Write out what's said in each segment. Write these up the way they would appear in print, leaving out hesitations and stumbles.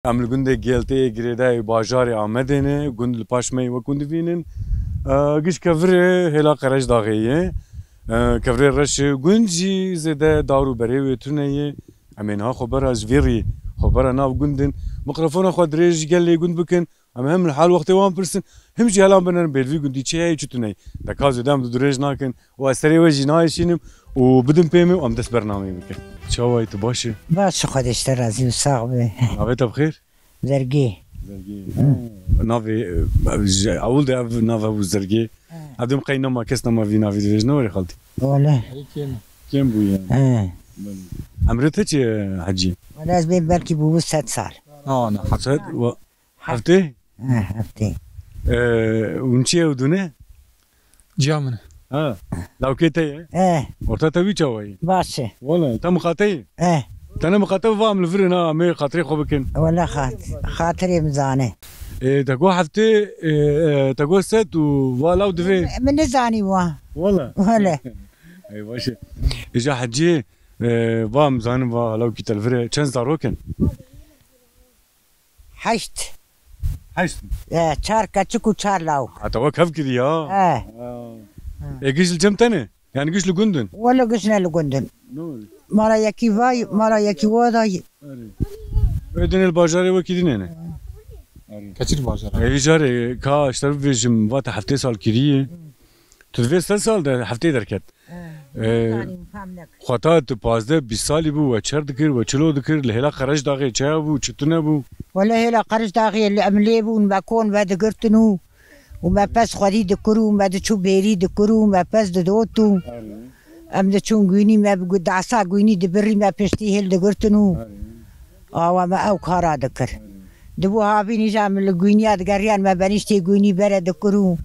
عمل گنده گلته گریده باجار آمدنه گند پاشمی و گند وینن گیش کفره هلا قرش داغیه کفره رش گنجی زده دارو بره تونه امینها خبر از ویری خبر ناف گندن مقرفون خود ریج گلی گند بکن اما هم الحال وقتی وام پرسن همچی هلا بنن بیلوی گندی چه هی چتونه دکاز دام دریج ناکن و استری وجی نایشینم و بدم پیمه و ام دست برنامه بکن شو تو باشه باشه خودش راضی و صاحبه نویت بخیر زرگی نافي اول ده نافي ابو زرقي هذا مقينا ما كسنا ما في نافي ديج نوري خالتي ولا كم بويا عمرتك حجي ولا زبين بالكي بو 6 سال انا حسيت حفتي حفتي ونشي ودونه جامن لو كيتي ورتا بي تشوي باشه والله انت مخاطي انا مخاطب فاهم الفرنا مي خاطري خوبكن ولا خاطري مزانه تقول حفتي تقول ست ولا ودفي من زاني والله ولا اي باشه اجا حجي فام زان لو كي تلفري كان زاروكن حشت حشت شار كاتشكو شار لاو اتوا كيف كذي يا ايش الجمتنه يعني قش لقندن ولا قشنا لقندن مرا يكي فاي مرا يكي واداي بدن الباجاري وكيدين كثير باجار اي جاري كا اشترب فيجم فات حفتي سال كيريه تدفي 3 سال ده حفتي دركت خطات 15 20 سالي بو وچر دكر وچلو دكر لهلا خرج داغي چا بو چتونه بو ولا هلا خرج داغي اللي عملي بو ما كون بعد قرتنو وما بس خدي دكرو ما دشو بيري دكرو ما بس دوتو ام دشون غويني ما بقول دعسا غويني دبري ما بشتي هل دغرتنو ما او كارا دكر دبو هابي نجام الغوينيات غريان ما بنشتي غويني بره دكرو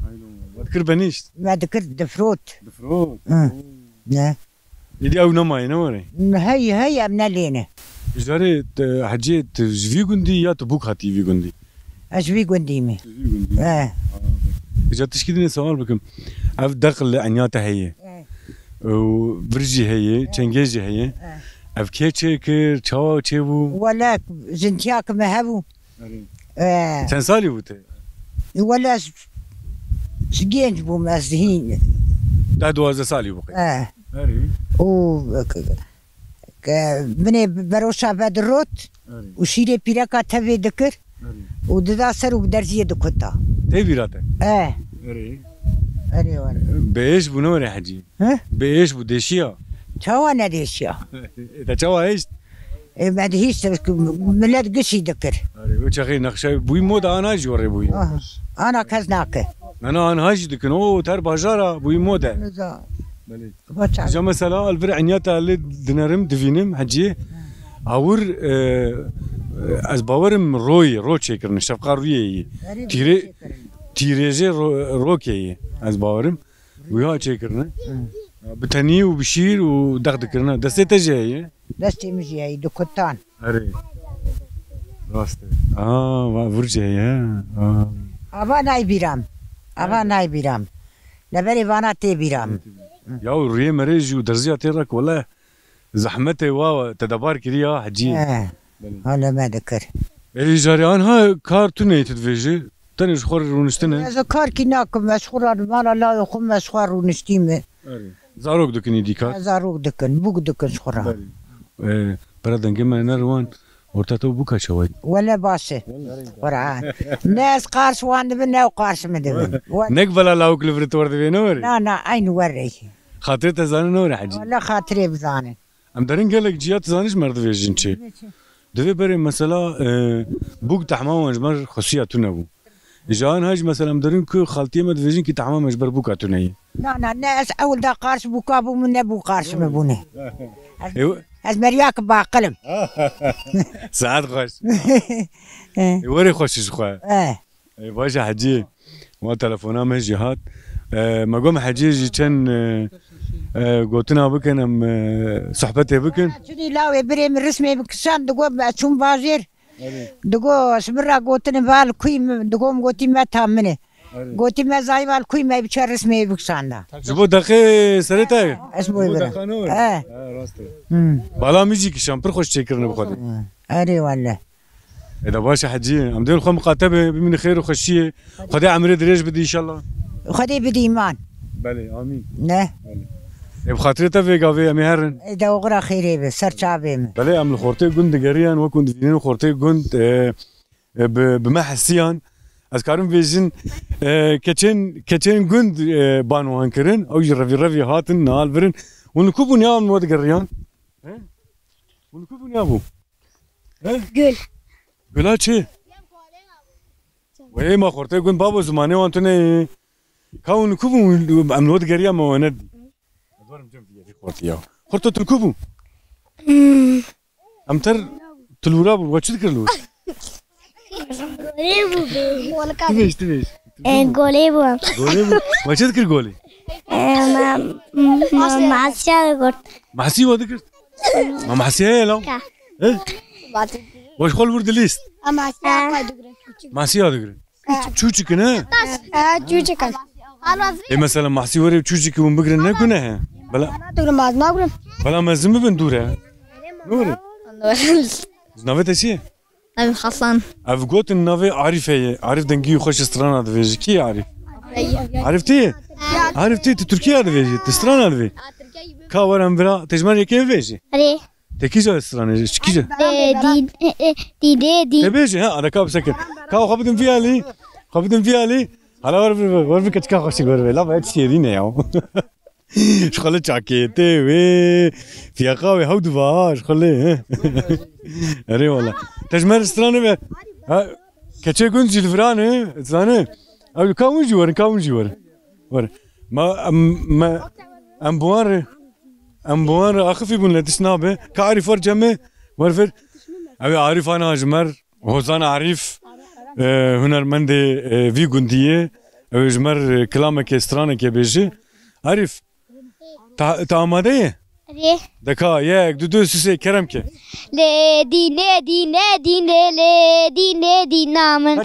ذكر بنشت ما ذكر دفروت لا يدي او نما نوري هي من لينا جاري حجيت جفي غندي يا تبوك هاتي في غندي اجفي غندي مي جات تشكيلني سؤال بكم اف دخل عنياته هي وبرجي هي تشنجيجي هي اف كيتشكر تشاو تشيبو ولا زنتياك ما هبو تنسالي بوتي ولا سجينج بو مازهين دا 12 سالي بقي و مني بروشا بدروت وشيري بيراكا تبي دكر وددا سر وبدرجيه دكتا تبيراته اري ولا بايش بنوري حجي بايش بديشيا توا انا ديشيا اذا توا ايش ما دهيش ملاد قشي دكر وش اخي نقشه بوي مود انا جوري بوي انا كزناك انا هاجي دكنو تر باجارا بوي موده جا مثلا الفرع عنياتا اللي دنارم دفينم حجي اور از باورم رو چیکرن شفقه رویه تیریجه روکیه از باورم ویا چیکرن بتنی و بشیر و دغد کرنا دسته تجیه دسته مجیه دکتان اره راسته ورجه ابا نای بیرام لبری وانا تی بیرام یا روی مرج و درزیا تیرک والله زحمته و تدبار كريا حجي هلا ما ذكر اي جاريان ها كارتوني تدفيجي تاني شخور ونشتنا هذا كار كيناك مشخور مالا لا يخم مشخور ونشتيمه زاروك دكني ديكار زاروك دكن بوك دكن شخورا برادن كما نروان ورتاتو بوكا شوي ولا باسه قرعان ناس قارش وان بنا وقارش مدبن نقبل لاوك لفرت ورد بينوري لا اين وري خاطرته زان نور حجي ولا خاطري بزانه ام دارين قالك جيات زانش مرد فيجن شي دفي بري مثلا بوك تحمام مجبر خصياتنا بو جان هاج مثلا ام دارين كو خالتي مد فيجن كي تحمام مجبر بوكاتنا هي لا الناس اول دا قارش بوكابو من ابو قارش مبونه از مرياك باقلم ساعات خوش وري خوش خو اي باش حجي ما تلفونا من جهات ما قوم حجيجي كان قوتنا بكن ام صحبتي بكن شنو لا بري من رسمي بكسان دقو شوم باجير دقو سمرا قوتنا بال كوي دقو قوتي ما تامنه قوتي ما زاي بال كوي ما بشار رسمي بكسان جبو دقي سريتا اسمه دقانور راسته بالا ميجي كشام پر خوش چيكرنه بخوده اري والله إذا باشا حجي أم دين خو مقاتبة بمن خير وخشية خدي عمري دريج بدي إن شاء الله خدي بدي إيمان بله آمين نه بخاطر تفي قافي أمي هرن إذا وغرا خيري بسر شعبي بله أم الخورتي جند جريان وكنت فينين خورتي جند بمحسيان أذكرهم فيجن كتشين جند بانو هنكرن أو رفي هاتن نال فرن ونكوبون يا من ود جريان ونكوبون يا أبو Gül. Güla çi? Ve ma khorte gun babo zamane wantune kaun kubu amnod gariya ma wanad adwaram jam fi khorte ya khorte tulkubu amtar tulura bu wachid kirlu tiveş Gole bu. gole bu wachid kir gole Masya gort. mahsi wad kir ma mahsi ya la wash khol burd list Masya. mahsi wad kir çuçuk ne Çocuk. مثلا محسي وري تشوجيك ومبقرن نكونه بلا ما أقول. بلا ما زم بندوره نوري نافي تشي أبي حسن. افغوت النافي عارفه عارف دنجي خوش استرانا دفيجي كي عارف عرفتي عرفتي تركيا دفيجي تسترانا دفي كاور امبرا تجمال يكي فيجي أري. تكيجا استرانا شكيجا دي. تبيجي ها انا كاب سكر كاو خبدن فيها لي خبدن فيها لي على ورب كتكا خوش غوربي لا بعد شيرين يا شغله جاكيتي وي في قاوي هودوا شغله اري والله تجمل استرانه كتشي كنت الفرانه زانه او كاون جوار ور ما امبوار اخفي بن لتسنابه كعرف ورجمه ورفر ابي عارف انا اجمر وزان عارف هنرمند في جنديه اجمر كلامك استرانك بيجي عارف تعمده أري. دكا ياك دو سوسي كرمك لدي نامن لدي نامن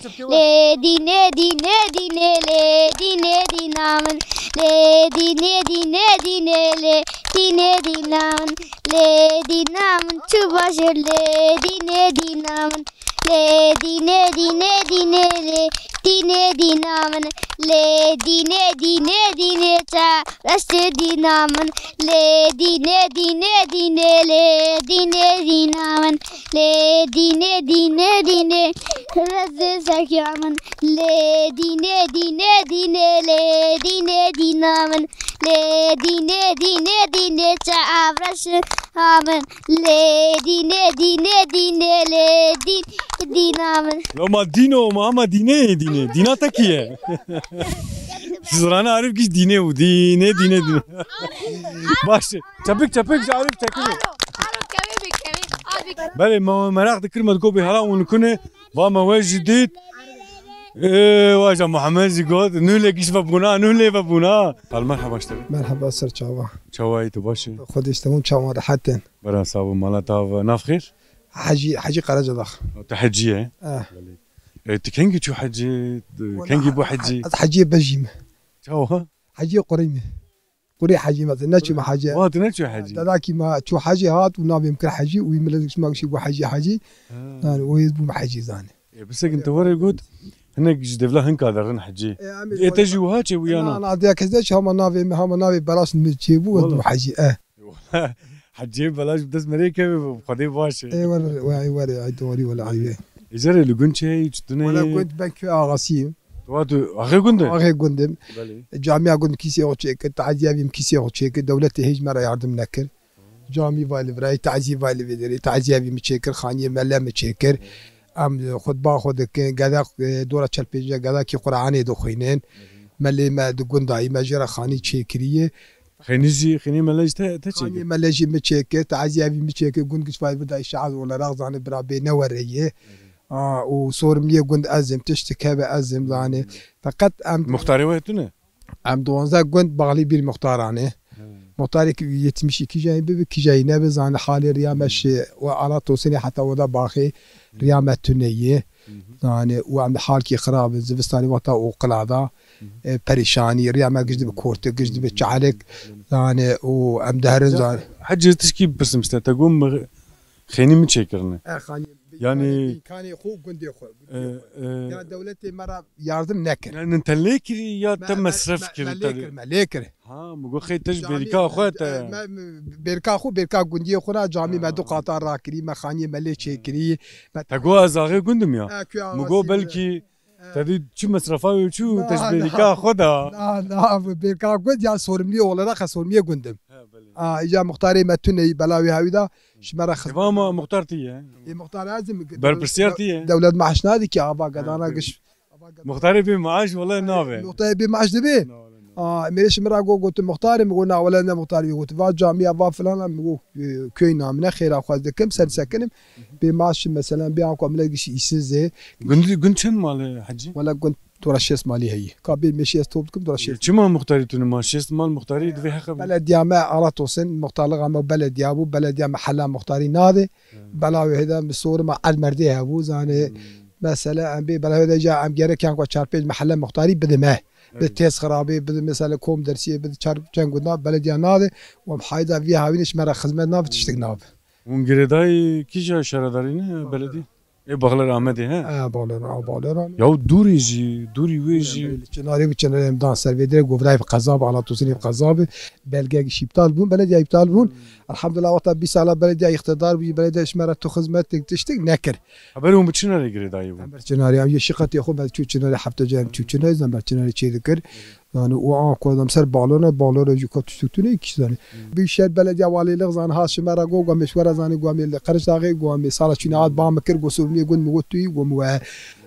لدي نامن تباشر لدي نامن لدي نامن لدي تا رست دي نامن لدي نامن لدي رز سكيامن لدي نامن لدي تا عبرش آمن لدي نامن لو ما دينو ما دينه دينا تكيه زرانا عارف كيش دينه ودينه باش çapık عارف çakıyor بله ما مراق ذكر ما تقول بهلا ونكون وما واجدت واجا محمد زيقود نولي كيش فبونا المرحبا اشتغل مرحبا سر چاوا چاوای تو باشه خود اشتمون چاوا راحتن برا صاحب مالتا ناف خير حجي قرجة ضخ تحجيه تكنجي شو حجي كنجي بو حجي حجي بجيم چاوا حجي قريمه قري حجي مثلا نشي ما حاجه وات نشو حجي دلاكي ما شو حاجي هات ونابي يمكن حجي ويملك ما شي حجي يعني ويزبو ما حجي زاني بس انت ورا يقول هناك جدفلا هنك هذا غن حجي تجي وهاتي ويانا انا ديك زدش هم نافي بلاش نجيبو ودو حجي حجي بلاش بدس مريكا خدي باش اي ورا عيدوري ولا عيبه اجري لو شيء جتني ولا كنت بنك اغاسيم واتو اخي قندم جامعه قند كيسي اوتشيك تعزيابي كيسي اوتشيك دولتي هيج مره يردم نكر جامي بالي براي تعزيب بالي بدري تعزيابي متشكر خانيه ملا متشكر ام خود با خود قدا دوره چلپيجا قدا كي قراني دو خينين ملي ما قنداي ماجرا خاني تشكريه خيني ملاج تشكر خاني ملاجي متشكر تعزيابي متشكر قند كش فايد بدا شعب ولا رغزان برابي نوريه وصور مية قند أزم تشتكى بأزم يعني فقط مختاري وقتنا دوانزا قند بغلي بير مختارانه مختاري يتمشي كي جاي بيبي كي جاي نابز عن حالي ريامش وعلى توصيني حتى ودا باخي ريامة تنية يعني وعم حال كي خراب زبستاني وطا وقلادا بريشاني ريامة قجد بكورت قجد بتشعلك يعني وعم دهرن حجز تشكي بس مستقوم خيني متشكرنا خاني Yani- imkanı xo gündü xo. Ya devleti mara yardım nekir. Yani entelle kiri ya te mesref kiri tabii. Melekir. Ha mugo xeyteş berika xwete. Berka xo berka gündü xona cami medu qatar rakiri mexani mele çekiri. Tego azağı gundum ya. Mugo belki tabii çu mesrafa ve çu teş berika xoda. Na berka günd ya sorumlu olarak sorumlu gündüm. İca muhtari metune belavi havida şmara xız. Devama muhtar tiye. Muhtar lazım. Berpirsiyar tiye. Devlet maaş nadı ki aba gadana gış. Muhtari bir maaş vallahi nave. Muhtar bir maaş dibi. ميرش مرا قلت مختار مقولنا ولا انا مختار قلت فا جامعه فا فلان كوينا من خير اخذ كم سنه سكنم بمعش مثلا بيعكم ملاقي شيء يسزي Gün çen malı hacı. ولا كنت ترشيس مالي هي قابل مشي استوبكم ترشيس Çima muhtari tunu maaşes mal muhtari dve hakkı. بلد يا ما على توسن مختار ما بلد يا ابو بلد يا محل مختاري نادي بلاوي هذا بالصور مع المردي ابو زاني مثلا ام بي بلا هذا جاء ام جرى كان شاربيج محل مختاري بدمه بالتيس خرابي مثلا كوم درسيه بتشارب جنقنا بلديا نادي ومحايده فيها هاوينش مرة خدمة ناف تشتغل ناف Ungireday kişi şaradarine beledi. Bağlar Ahmet'e he. بالر Ya duri veji. جناري وجناري امدان سرفيدر غوفراي في قزاب على توسني في قزاب بلغا شي ابطال بون بلديا ابطال بون الحمد لله وقت بي سالا بلديا اقتدار بي بلديا شمرة تو خدمة تشتغل نكر Haberim bu çinare gireday bu. جناري ام شقتي اخو بعد شو جناري حفته جان شو جناري زنبر جناري شي ذكر يعني وعا كودم سر بالونه جو كنت تشتوني كيش زاني بيشر بلديا والي لغزان ها شمرة جو مشوار زاني قوامي قرش داغي قوامي سالا شناعات بامكر قصورني قول موتوي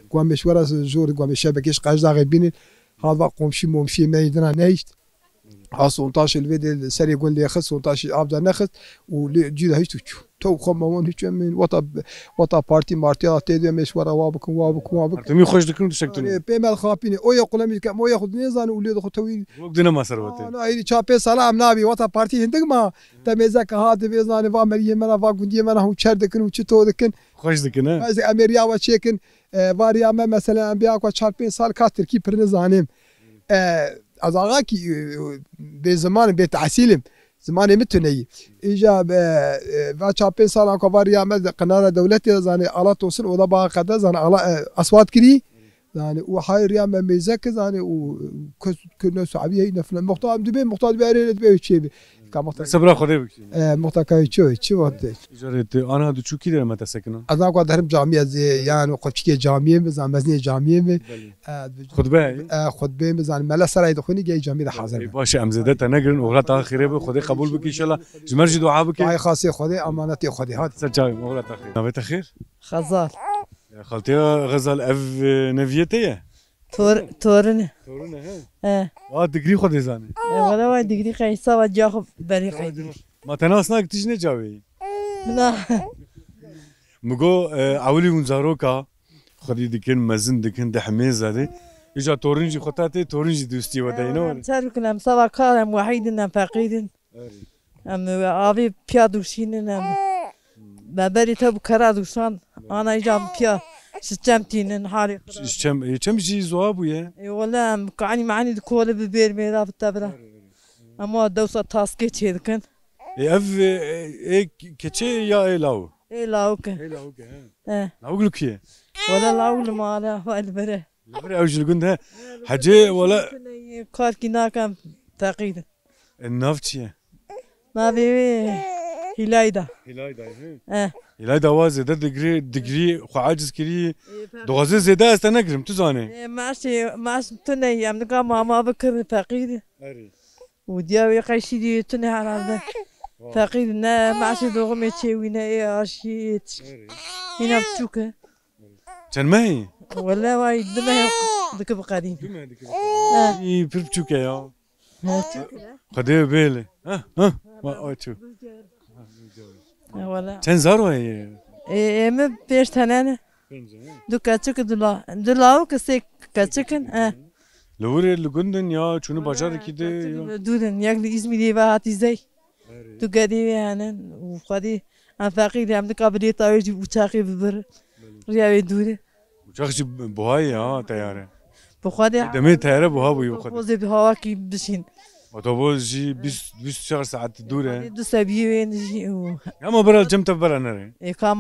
قوام مشوار زور قوام شبكيش قرش داغي بين هذا قومشي مومشي ما يدنا نيشت ها 18 الفيديو سري يقول لي خص 18 ابدا نخص وجي هيك تو خمون هيك من وطا بارتي مارتي تيدي مشوار وابكم Artemi hoş dikun düşektun. بيمال خابيني او يقول لي كم او ياخذ نيزان ولي دخل توي Vokdina masarvate. انا هي شابي سلام نابي وطا بارتي هندق ما تميزك هذا بيزان فا مريم انا فا قندي انا هو شردكن وشتو دكن Hoş dikun ha. از امريا وشيكن واريا ما مثلا انبياء کو 4 سال كاتر كي برنزانم از آقا کی به زمان به تحصیلم زمان متنی ایجاب و 4 سال کو واریا ما قناه دولتی زانی آلات توصل و با قدا زان اصوات کری زانی و حای ریا ما میزک زانی و کنه صعبیه نفل مختار دبی مختار بیاره دبی چی كمختار Sabra khode biksin. مختار كاي شو وقت İcaret ana du çuki der mata sakın. از آقا درم جامعه يعني قفشكي جامعه بزان مزني جامعه Khutbe. خطبه بزان ملا سراي دخوني جاي جامعه حاضر باشه امزده تنگرن اوغلا تاخیره به خود قبول بکی ان شاء الله جمرجی دعا بکی. دعای خاصی خودی امانتی خودی هات سجاوی اوغلا تاخیر. نوبت خیر. خزال خالتي غزال اف نفيتيه. تورنه تورونه he. اه دگری خود زانه. ولا وايد دقيقة قيسا وجاخب بري قيدي ما تناسنا كتيش نجاوي. لا مگو اولی اون زاروکا خودی دکن مزن دکن دحمه زاده. ایجا تورنجی خطاته تورنجی دوستی و دینو. تعرف كلام سوا كلام وحيد ام فقيد ام ابي بيادوشين ام ببري تب كرادوشان انا جام بيا ستمتين حالي چم چی زوابو ye. ولا قعني معاني دكول ببير ميرا بالتبرة اما دوسة تاسكي تشيدكن Ev keçe ya elav. اي لاوك Elav ke. اه Lavglu ki. ولا لاول ما لا والبره Lavre avcıl günde hacı valla كار كنا كم تقيد nafçiye. ما بي هلايدا Hilayda he. اه Hilayda var zede digri xu aciz kiri. Doğazı zede asta negrim tu zane. معش تني ام نقا ماما بكر فقيد ودياوي قيشي دي تني على هذا فقيد نا معش دوغمي تشوينا اي اشيت هنا بتشوكه Çen mehi. ولا وايد دمه ذك بقادين İyi pürpçüke ya. Kade böyle. Ha ha. Ma açu. ولا Çen zar var ya. ام بيش تنانا دوكا تشوك دلاو كسيك كاتشكن اه Lavure lugundun ya çunu bacar kide ya. دودن ياكل اسمي دي بهاتي زي دوكا دي يعني وخدي ام فقيد ام دكا بدي طاوي وشاقي ببر رياوي دودي Uçakçı buhay ya tayare. بخدي Demi tayare buha bu yok. بوزي بهواكي بشين otobüs jî 24 saat dûr e. دو سبیه وین جی و Ama bira cem te bera nere. ایکا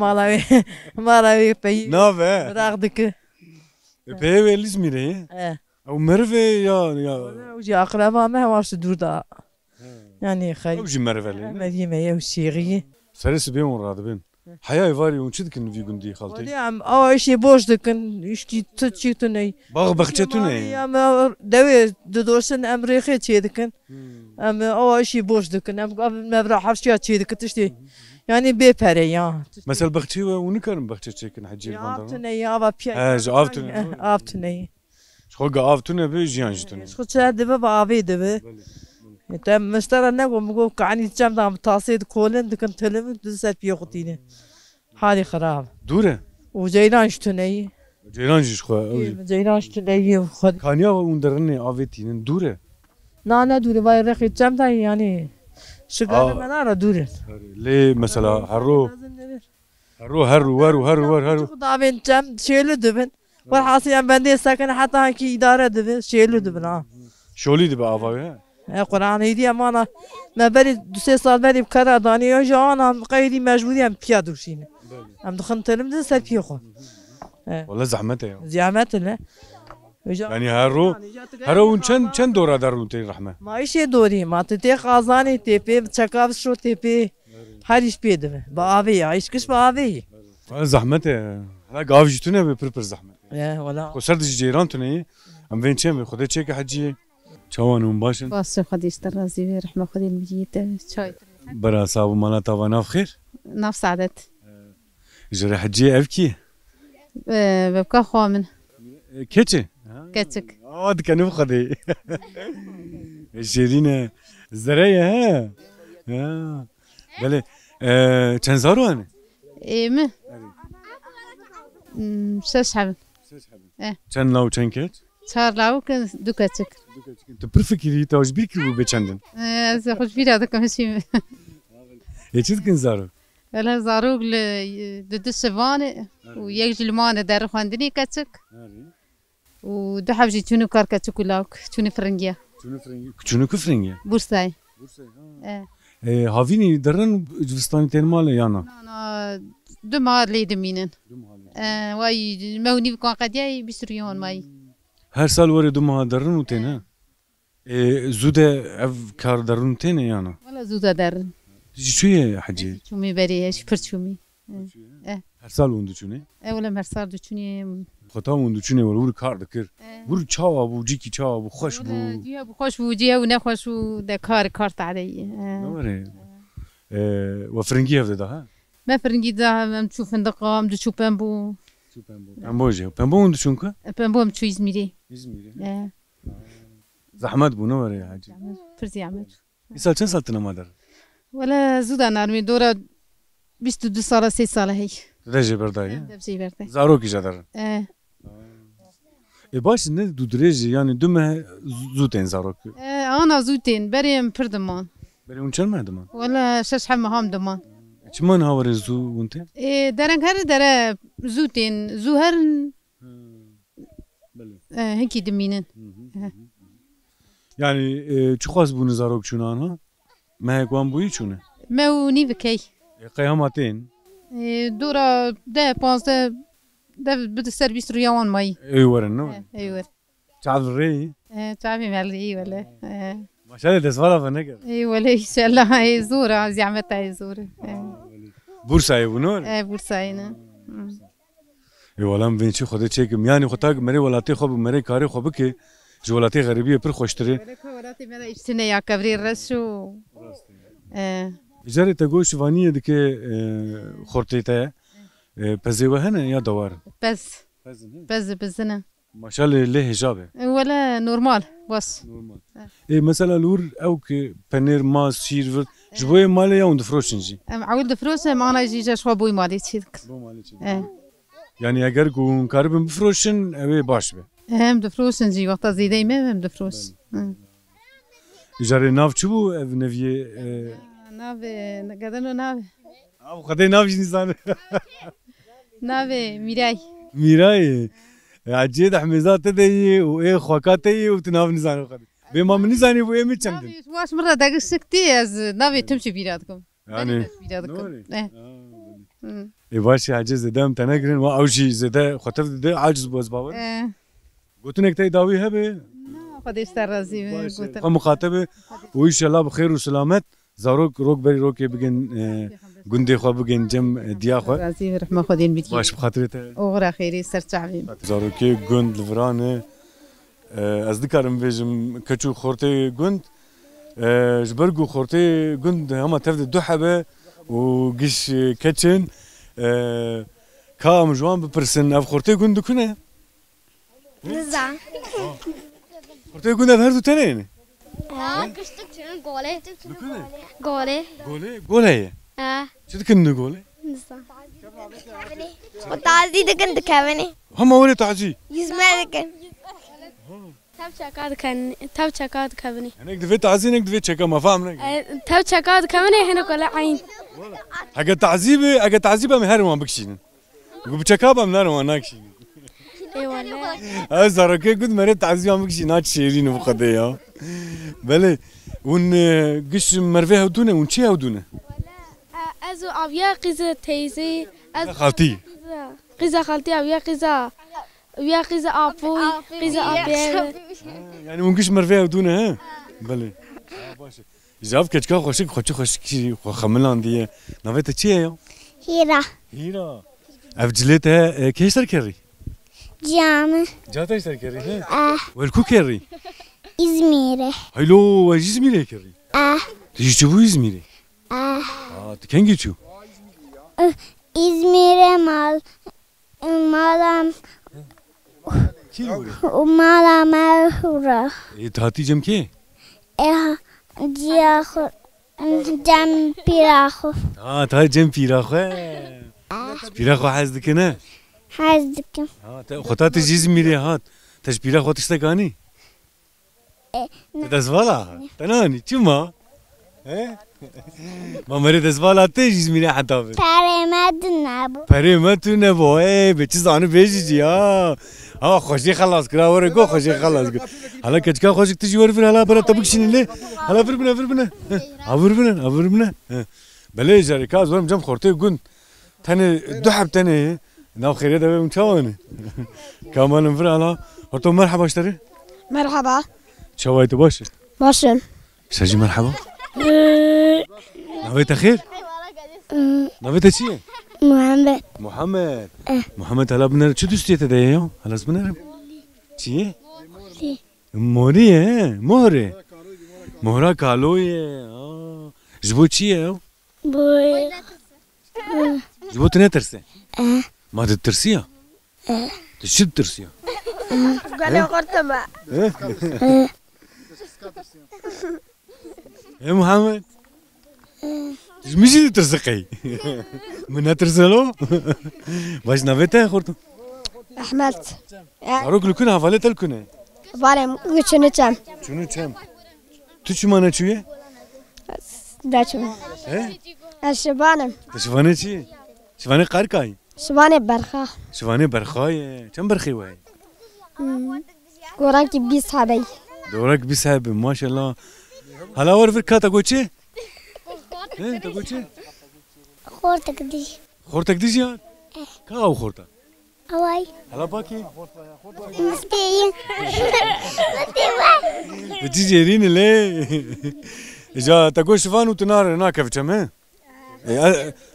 مالا وی پی Nave. راق دکه Peyê wê İzmir'e. Ew merve ya و جی اقربا ما واش دور دا yani ew خیلی jî mervelê. مدیمه یو شیغی Serê sibê wan radibin. Heyayê varî hûn çi dikin vî gundî xaltê? ولی ام آوایشی boş دکن اشتی تو چی تو نی Bax bexçe tu ne? ام دوی دورسن امریکا چی دکن ام آوایشی boş دکن ام مبرا حفشیا چی دکن تشتی yani bepere ya Mesela bexçe we hûn nikarin bexçe çêkin heciyê ya van tu ne ya va piya He ji av tune. av tu ne Xwe ge av tune bê jiyan ji tune. شو تشاهد بابا عبي دبي انت مشترى نقوم مقول كعني جام دام تصيد كولن دكن تلم دزت بيقطيني حالي خراب Dûr e. وجيران شتني Ceylan jî xwe. جيران شتني خد Kaniya we hûn derine avê tînin dûr e. نا دوري باي رخي جام دا يعني شغال من انا دوري Lê mesela herro heru. خدا بين جام شيلو دبن والحاصل يعني بندي ساكن حتى هكي اداره دبن شيلو دبن Şolî dibe avayê he. قرآن هيدي امانه ما بري دو سه سال بري بكره داني جانا قيدي مجبوري ام بيا دوشين ام دخن تلم دز سر بيخو Valla zahmet e ya. زعمت له Yani herro hûn çend dora derûn tê rehme. ما ايشي دوري ما تتي قازاني تيبي تشكاب شو تيبي هريش بيدم بابي عايش كش بابي Valla zahmet e. Hala gav jî tune be pir zahmet. يا ولا Xwe ser dijî ceyran tune em vên çêm ve xwedê çêke heciyê. Çawan hûn başin. باشه خودی استرازی و رحمه خودی المجید چای Bera sabu mala tava nav xêr. ناف سعادت Ji re heciyê ev kî? ببقى خوامن Keçe. كتك Aa dikenî xwedê. Şêrîn e. Zereye he. Ha. Belê. Çend zaro hene? ايه مه شش حبن Çend law çend keç? چهار لاو كن دو كتك Tu pir fikirî te ji bîr kiribû bê çendin. از خوش بيرا دكم شي Ê çi dikin zaro? ولا زاروق ل دد الشفان ويجي المانة دار خواندني كتك ودو حبجي تونو كار كتك ولاوك تونو فرنجيا Küçüğünü küfrenge. بورساي Havînî derin Civistanê tên malê yana. انا دو مار لي دمينن واي موني بكون قدياي بسريون ماي Her sal were du meha derin û tên he. Zû de ev kar derin tên e yana. ولا زودا درن Ji çû ye heciyê? شومي بري ايش فرشومي Her sal hûn diçûne. ولا مرسار دوچوني Xeta hûn diçûne were wir kar dikir. Wir çawa bû cîkî çawa bû xweş bû. جيها بخوش وجيها ونخوش ودا كارت علي Ne were? We firengî ev de da he? ما فرنجي دا ام تشوف فندقام دو تشوف بامبو Pembo jê. Pembo hûn diçûn ku? بامبو ام تشو إزميري İzmirê. Zehmet bû ne were hecî? فرزي عمل Îsal çend sal tune ma der? ولا زودا نارمي دورا 22 سالة 3 سالة هي Tu de jê berdayê? دبسي برتي Zarokî je derin. Baş ne du dirêjî yani du me zû tên zarokî. انا زوتين بريم بردمان Berê hûn çend me diman? ولا شش حمام دمان Çiman ha were zû hûn tên? درن هر درا زوتين زوهرن هيك دمينن Yani çi xwaz bûne zarok çûnan ha? Mehek wan bûyî çûne? ما وني بكي Qeyama tên? دورا ده 15 ده بده سيرفيس ريوان ماي Ew werin ne? ايوه Çav rê? تعرفي مالي ولا Maşallah desvala ve ne ger? اي ولا ان شاء الله هي زوره زعمتها هي زوره Bursa'yı bunu? بورساينا Walam vençi xwedê çêkim yani xwe tak merê welatê xwe bi merê karê xwe bike ji welatê xeribiyê pir xweştir e. ولاتي مالا اشتنا يا كبري الرشو Jarê te goş vaniyê dike xortê te pezê we hene ya dewar? بس بس بزنا Maşallah lê hijab e. ولا نورمال بس Mesela lûr ew ki penêr mas şîr vir ji bo yê malê ya hûn difroşin jî. عود فروسه معنا يجي جا شو بوي مالي تشيك Yani eger ku hûn karibin bifroşin ew ê baş be. هم دفروسن جي وقت زيدي ما هم دفروس Jarê nav çi bû ev neviyê نافي قدرنا نافي ew xwedê nav jî nîzane. نافي ميراي Mîrayê. Ecê de hemêza te de yê û ê xweka te yê û tu nav nîzane xwedê. بما من زاني بو يمي چندن واش مرة داك السكتي از نافي تمشي بيراتكم يعني بيراتكم ايه باش عاجز زدام تنقرن و اوجي زده خطف ده عاجز بوز باور قلت لك تي داوي هبه خد استرازي قلت مخاطبه وان شاء الله بخير وسلامت زاروك روك بري روك بگن گندي خو بگن جم ديا خو رازي رحمه خدين بيتي باش بخاطرته اوغرا خيري سرتعبي زاروك گند لفرانه از دکارم بيجم كچو خورتي گند جبرگو خورتي گند هما تفد دو حبه وقش كتشن كام جوان ببرسن اف خورتي گند كونه نزا خورتي گند هردو تنين كشتك شنو قولي قولي قولي شو تكن قولي نزا وتعزي دكن دكابني هم ولي تعزي يسمع دكن تاب شكاد كابني انا دفيت تعزي انك دفيت شكا ما فاهم تاب شكاد كابني هنا كل عين حاجه تعذيبه مهرم بكشين وبشكابه منار وناكشين اي والله ازرك قد مريت تعذيبه بكشين نات شيرين فقديه بله ون قش مرفيها ودونه ونشيها ودونه ازو ابيا قزه تيزي خالتي قزه خالتي ابيا قزه ويا قزة أبوي قزة أبي يعني ونقش مرفيها ودونه ها بله جاب كتكا خوشك خملان دي نافيتا تشيا هيرا أفجلتها كيش تركري جامع جاتا ايش تركري ها والكو كري إزميرة هيلو واجي إزميرة كري تيجي تشوفو إزميرة تكنجي تشو إزميرة مالام ومالا مالهورا تهاتي جم كي جياخو جم بيراخو تهاتي جم بيراخو بيراخو حزدكنا حزدكم خطات إزميرة هات تش بيراخو تشتكاني تدزوالا تناني شما ما مريد زبالة تيجي زميلي حتى بريمت نبو بچه زانو بیجی خوشی خلاص کرا وره گو خوشی خلاص کرا حالا کچکا خوشی تیجی ور فر حالا برا تبکشین لی حالا فر بنا بله جاری کاز ورم جم خورته گون تاني دو حب تاني ناو خيري ده متشاوني كمان نفر حالا هرتو مرحبا اشتري مرحبا شوايتو باشه باشه ساجي مرحبا نويت خير؟ نويت چیه؟ محمد محمد هلا بنر چه دوستی تدایی هلا بنرم چیه؟ موریه مهره کالویه جبو چیه؟ جبو تنه ترسه؟ ما تترسيه؟ تشد ترسيه؟ قال قرطبه يا محمد مشي ترزقي من ترزلو باش نافيته خورتو احمد اروك لكن حوالت الكن بالم شنو تام تو مانا چويه داچو شبانم شبانه چی شبانه قرقای شبانه برخای چند برخی وای قرانك بيصحابي دورك بيصحاب ما شاء الله هلا ور فركا تاكوتشي تاكوتشي خورتك دي يا كاو خورتا اواي هلا باكي مستي بتيجي رين ليه اجا تاكوش فانو تنار هناك في كم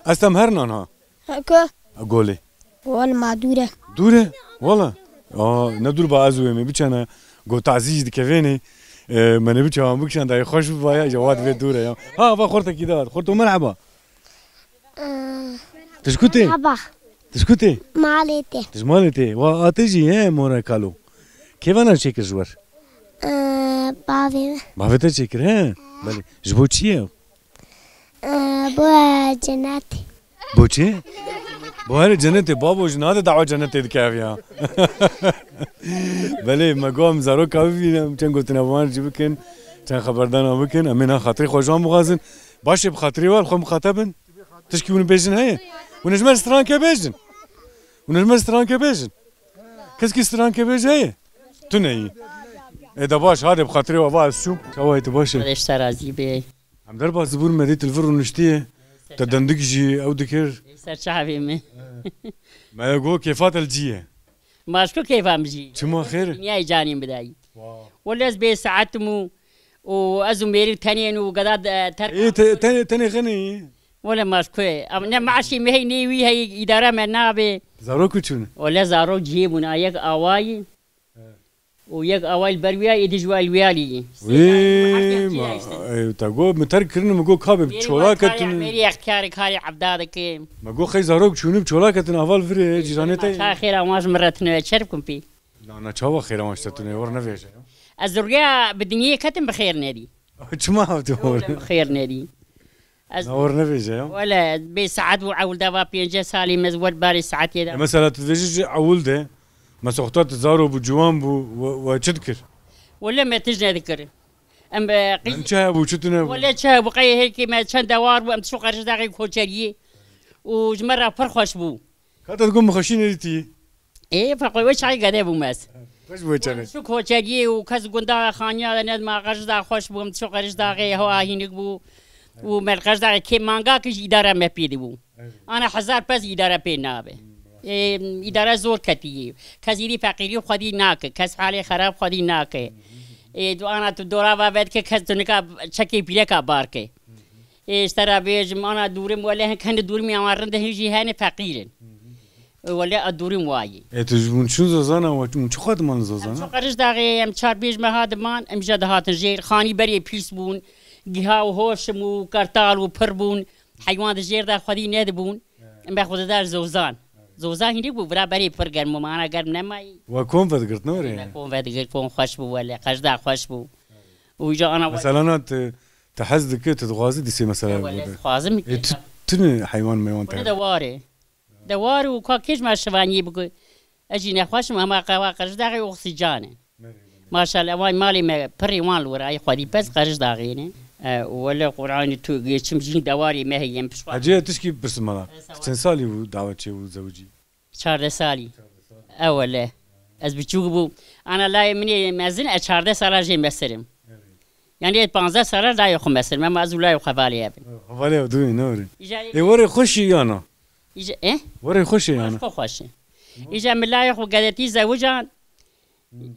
استمهرنا ها هكا اقولي والله دوره والله ندور بعضو می بچنه گو تعزیز دکوینی من بچم بکشن دای خوش باید جواد به دوره ها با خورت کی داد خورتو مرحبا تشكوتي مرحبا تشكوتي مالتي تجمالتي واتجي هي مورا كالو كيف انا شكر جوار بافي تشكر ها بلي جبوتشي بو جناتي بوچه بوهر جنته بابو جناده دعوه جنته دكافيا بله ما قوم زارو كافي كان قلت انا وان جبكن كان خبردان بكن امينه خاطري خوجان مغازن باش بخاطري وال خو مخاطبن تشكيون بيجن هي ونجمر ستران كبيجن ونجمر ستران كبيجن كسكي ستران كبيج هي تني اذا باش هذا بخاطري وفاء السو شويت باشا خدش سرازی به عم دربا زبور مديت الفر ونشتيه تدندك جي او دكر سرچاوی می ما يقول كيفات الجيه ماشکو کیفم جی شما خير دنیای جانیم بدایی ولی از به ساعتمو و از میری تنین و قداد ايه تاني غني ولا ماشکو ام معشی مهی نیوی هی اداره من نابه زاروكو شنو ولا زارو جيبنا يك أواي ويك أواي البرويا يدجوا الويالي وي ما تقول متركرن مقول كابب شولاكتن ميري اختياري كاري عبدادك مقول خي زاروك شنو بشولاكتن اول فري جيرانتي خير أماش مرتنا تشرفكم بي لا انا تشوا خير ما اشتتني ورنا فيش الزرقاء بالدنيا كتم بخير نادي شما تقول بخير نادي ورنا فيش ولا بساعات وعول دابا بينجا سالي مزود باري ساعات يدا مثلا تدجج عولده ما سقطت زارو بجوان بو وتذكر ولا ما تجنا ذكر ام انشاب وشتنا ولا شاب وقي هيك ما شان دوار وام سوق رزاقي كوتشري وجمره فرخوش بو كانت تقول مخشين ريتي ايه فقوي وش عي قاعد ابو ماس واش بوتشري سوق كوتشري وكاز قندا خانيا ند ما غرزا خوش بو سوق رزاقي هو هينك بو ومركز داغي كي مانغا كي اداره ما بيدبو انا حزار بس اداره بينابه اداره زور كتي كزيري فقيري خدي ناك كس حالي خراب خدي ناك دو انا تو دورا وابد كه كس تنكا چكي بيلكا باركه اشترى بيج انا دورم ولا كان دورمي امرن ده هيجي هاني فقيرين ولا الدورم واي تجون شو زازانا ومن شو خد من زازانا فقرش داغي ام چار بيج ما هاد مان ام جد هات جير خاني بري بيسبون جها وهوشم وكرتال وبربون حيوان الجير دا خدي ندبون ام باخذ دار زوزان زوزان هندي بو برابري فرقر مانا قرب نماي وكون فدقرت نوري كون فدقر كون خوش بو ولا قجدا خوش بو ويجا انا مثلا انا تحزدك تتغازي دي سي مثلا خازم تن حيوان ما يوانت دواري وكاكيش ما شفاني بقول اجي نخوش ما قوا قجدا اكسجين ما شاء الله مالي ما بري وان وراي خدي بس قجدا غيني ولا قرآن تو يشمجين دواري ما هي يمشي أجي تشكي بس مالا كم سالي ودعوتي وزوجي 14 سالي أولا از بتشوفوا أنا لا مني مازن 14 سال جاي مسرم يعني 15 سال لا يخو مسرم ما أزول لا يخو بالي أبن بالي ودوي نوري إيه وري خوشي أنا إيه وري خوشي أنا خوشي إجا من لا يخو قدرتي زوجان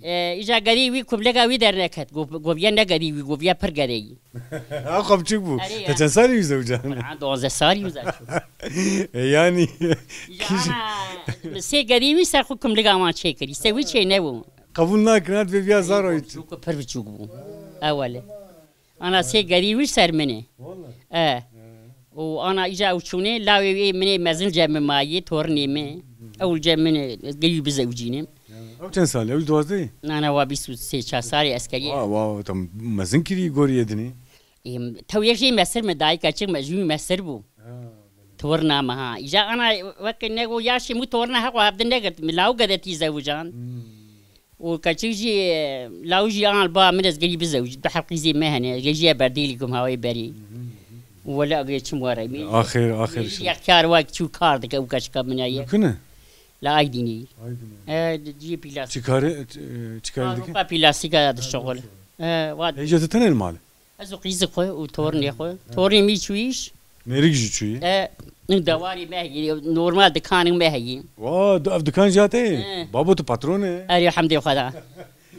إجا قديوي كملة قوي درنكت قوبيا نقديوي قوبيا برقدي أخاف تشوفوا تتنسالي يزوجان عنده 11 سال يزوج يعني سي قديوي ساخو كملة قوان شيكري سوي شيء نبو قبولنا كنات في فيها زارو شوكو برف شوكو أولا أنا سي قديوي سر مني وأنا إجا وشوني لاوي مني مازال جاب مايي تورني مي أول جاب مني قريب زوجيني أو كم سال؟ أول 12 أنا وابيسو سي سالي عسكري واو تم مازن كري غوري يدني تو يجي مسر مداي كاتشك مجموع مسر بو تورنا معها إجا أنا وقت نقو ياشي مو تورنا هقو هبد نقد ملاو قدتي زوجان وكاتشيجي لاوجي أنا البا من قريب زوج بحقي زي مهنة جيجي برديلكم هواي بري ولا قيت موري آخر يختار وقت شو كاردك أو كاشكا من أيه كنا لا أيديني جي بلاستيك شكاري دك بلاستيك هذا الشغل واد إيش تتنى المال أزو قيز خوي وتورني خوي تورني ميشويش ميريجي شوي دواري ما هي نورمال دكان ما هي دكان جاتي بابو تو باترون أري الحمد لله خدا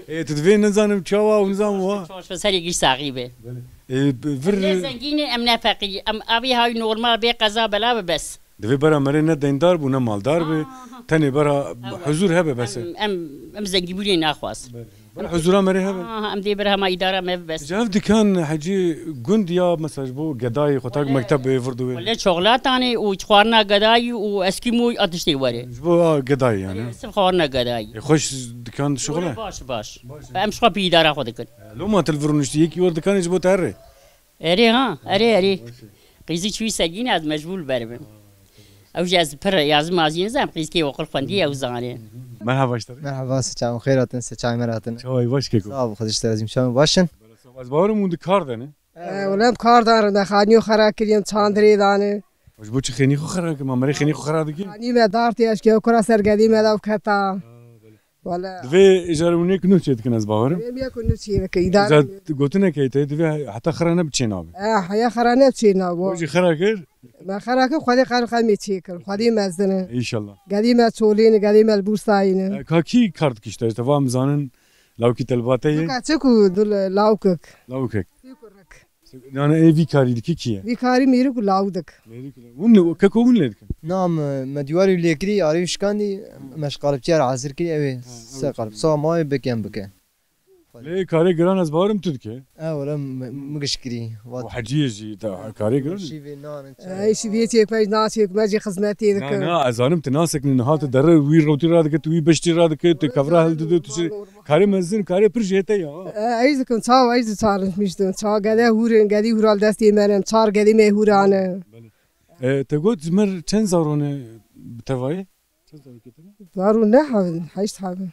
تدفين نظام تشوا ونظام وا شو سري قيس صاحبه فر زنجين أم نافقي أم أبي هاي نورمال بقضاء بلا بس دفي برا مرينا ديندار بونا مالدار بي تاني برا حضور هبه بس أم زنجي بولي ناخواس حضورها مري هبه أم دي برا ما إدارة ما بس جاف دكان حجي قند يا مثلا بو قداي خطاك مكتب فردوي ولا شغلات أنا وشخارنا قداي وأسكيمو أتشتي وري بو قداي يعني شخارنا قداي يخش دكان شغله باش أم شخا بإدارة خدك لو ما تلفرونشتي يكي ورد كان يجبو تهري أري ها أري قيزي شوي سجين از مجبول بربن أو جاز بر يازم مازين زم قيز كي وقل فندي أو زاني مرحبا اشتري مرحبا سچام خیراتن سچای مراتن شوي باش كيكو صاحب خودش ترازیم شام باشن از باور مون کار دنه ولم کار دارم دخانیو خراب کردیم چاندری دانه وش بو خيني خو خرا ما مري خيني خو خرا دكي خانی مدارتی اش که کرا سرگدی مداو کتا ولا دوی جارونی کنو چه دکن از باورم بیا کنو چیه که اداره زاد گوتنه که ته دوی حتی خرانه بچین آب حیا خرانه چی نه و وجی خرا کر ما خراکه خودی خرخ میچی کن خودی مزدنه ان شاء الله قدیم چولین قدیم البورساینه کاکی کارت کشته تفهم زانن لاوکی طلباته کاچکو دل لاوکک لاوکک yani evi kari diki kiye بیکاری میره کو لاودک ون ككون لك نعم مديواري اللي كري عريش كاندي مش قلب جار عازر كري اوي سقلب صا ماي بكم بك ليه كاري جران از بارم تدك ولا مقش كري وحجيجي تا كاري جران اي شي بيتي باي ناسي ماجي خدمتي ذك انا ازانم تناسك من نهات در وي روتي رادك توي بشتي رادك تكفرا هل تدو كاري مزن كاري برجيته يا عايز كن صا عايز صار مش دون صا قدا هورن قدي هورال دستي منم صار قدي مي هورانه تقول زمر كم زارونه بتواي زارو نحو حيش حابه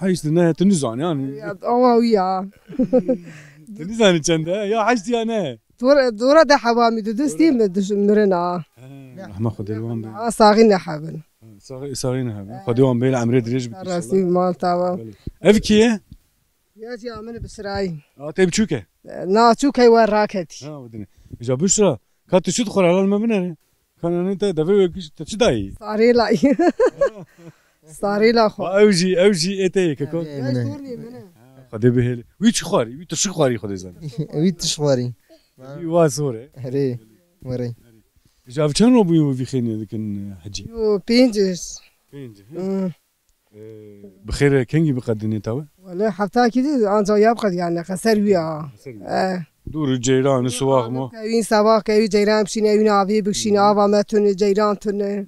حيش انها تنزان يعني اه ويا تنزان كم يا حشتي انا دورة ده حوامي دستي مرنا ما خد الوان صاغي نحبن صاغينها خدوهم بين عمري دريج راسي مال تاوا افكيه يا جي امن بسراي طيب تشوكه نا تشوكي وراكتي ودني اجا بشرى كانت تدخل على المبنى كان انت دفي تشداي صاري لا صاري لا خو اوجي اتي ككو خدي به ويش خواري ويش خواري خدي زين ويتش خواري واسوره هري وري جاب كان ابوي في خيني لكن حجي بينجس بخير كنجي بقدني توا ولا حتى كده انت يبقى يعني خسر ويا دور الجيران السواق مو كاين سواق كاين جيران بشين ايون ابي بشين ابا متن جيران تن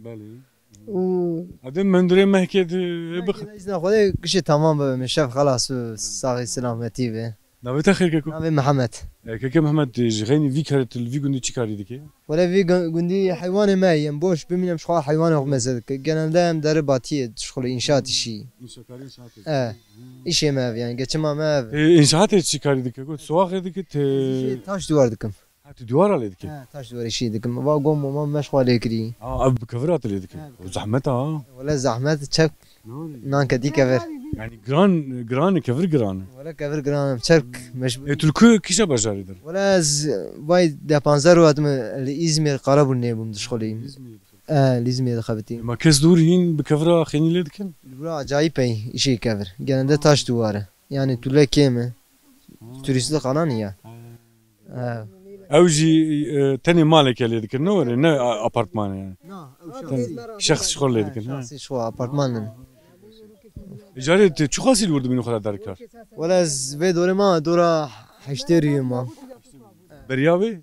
هذا من دري ما هيك إذا خذ كل شيء تمام مشاف خلاص صار سلامتي به نبي تخير كيكو نبي محمد كيكو محمد جغيني في كارت الفي قندي تشكاري ديكي ولا في قندي حيوان ما ينبوش بمن مش حيوان أو مزد كنا دام درباتي تشغل إنشاء شيء إيش ما في يعني قلت ما في إنشاءات تشكاري ديكي قلت سواق ديكي تاش دوار دكم دوار على ديكي تاش دوار شيء دكم ما قوم ما مش خالي كري أب كفرات اللي ديكي وزحمتها ولا زحمت تشك نان كدي كفر يعني جران كفر جران ولا كفر جران تشك مش تلكو كيشا بجاري در ولا باي ده بانزر وقت الإزمير قرب النيبوم دشخلي الإزمير خبتي ما كاس دورين بكفرة خيني اللي دكن برا عجيب أي شيء كفر جنده تاش دواره يعني تولا كيمه توريست قانونية اوجي تاني مالك اللي دكن نور نا ابارتمان يعني شخص شغل اللي دكن شخص شو ابارتمان جاري شو خاصي الورد منو خلا داركار ولا في دوري ما دورا حشتري ما برياوي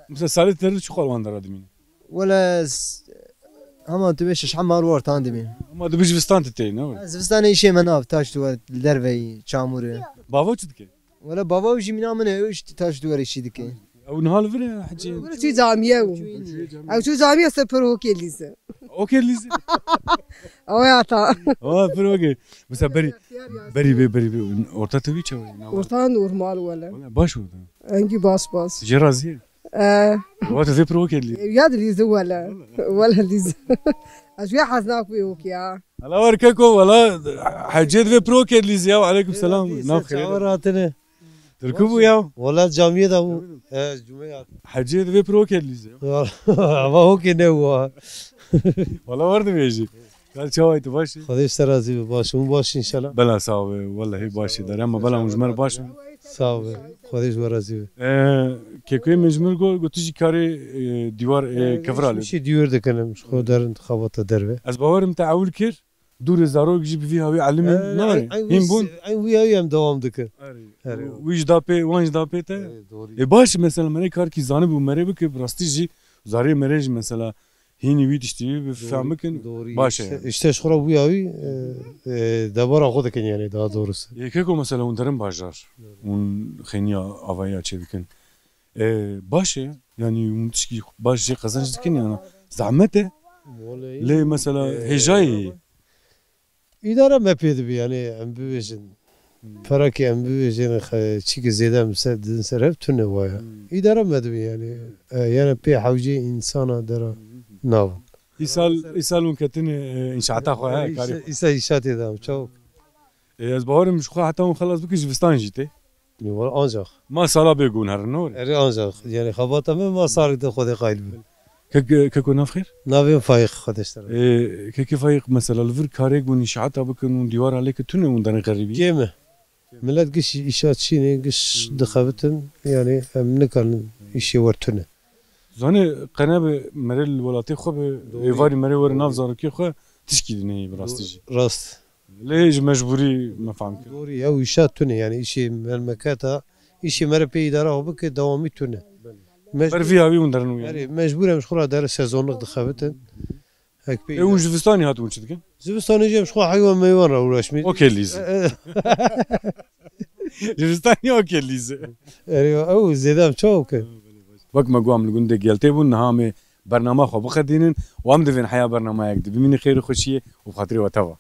مثلا سالت تر شو قالوان دار ادمين ولا اما تبيش شحمار ورت عندي ما دبيش فستان تتي نو فستان شيء مناف تاش دور دربي چاموري بابا تشدك ولا بابا وجي منا من ايش تاش دور شي دك او نهال فري حجي ولا شي جاميه او شو جاميه سبرو كيليز اوكي ليز او يا تا بروكي بس بري اورتا تبي تشوي اورتا نورمال ولا باش انجي باس جرازي وات في بروكي لي ياد ليز ولا ليز اشوي حزناك بيوك يا الله ورككو ولا حجيت في بروكي ليز يا وعليكم السلام ناف خير تركبوا يا والله جامعة ده جمعة حجيت في بروكي ليز ما هو كده هو والله ورد بيجي قال شو انت باشي خذي استرازي باش مو باش ان شاء الله بلا ساوي والله هي باشي دار اما بلا مجمر باش ساوي خذي ورازي كيكوي مجمر قلت تجي كاري ديوار كفرالي شي ديور ده كلام مش خو دار انتخابات دربه از باور متعول كير دور زارو جيب فيها وي علمي ناري هين بون اي ويا ام دوام دك ويش دابي وانش دابي تا باش مثلا مري كار كي زانب ومري بك براستي جي زاري مريج مثلا هيني ويد اشتي بفهمكن باشه işte şura bu yavi dabara خودكن yani daha doğrusu. Yekeko mesela onların bajar. On khenya avaya çedikin. Başı yani umutski başı kazançdikin yani zahmete. Le mesela hecai. İdare mepedi bir yani ambivejin. Paraki ambivejin çiki zedem sebdin seref tünne vaya. İdare mepedi yani. Yani pe havci insana dara nav. ایسال اون کتن انشاءتا خواه کاری ایسا ایشاتی دام چاوک از باورم شخوا حتی اون خلاص بکی جوستان جیته نیوال آنجاق ما سالا بگون هر نور اری آنجاق یعنی خباتا من ما سارک خود قایل بی که ناف خیر ناویم فایق خودش دارم که فایق مثلا الور کاری گون انشاءتا بکن اون دیوار علیک تونه اون دن غریبی کیمه ملت گش ایشات چینه گش دخابتن يعني نكن إشي ورتنا زانه قناب مرل الولاتی خوب ایواری مری ور ناف زارکی خو تشکیل نه براستیجی راست ليش مجبوري ما فهمت مجبوري أو إشات تونه يعني إشي المكاتا إشي مرة بي إدارة وبك دوامي تونه برفي هاوي وندرنو يعني مجبورة مش خلا دار سيزون نقد دخابتن هيك بي اون جوستاني هاتون شدكن زبستاني جاي مش خلا حيوان ما يورا ولا شمي اوكي ليز جوستاني اوكي ليز يعني أو زيدام شوك وقت ما قام لقون قلتي بون نهامي برنامج خو بخدينن وام دفين حياه برنامج يكدي بمين خير خوشيه وبخاطري وتوا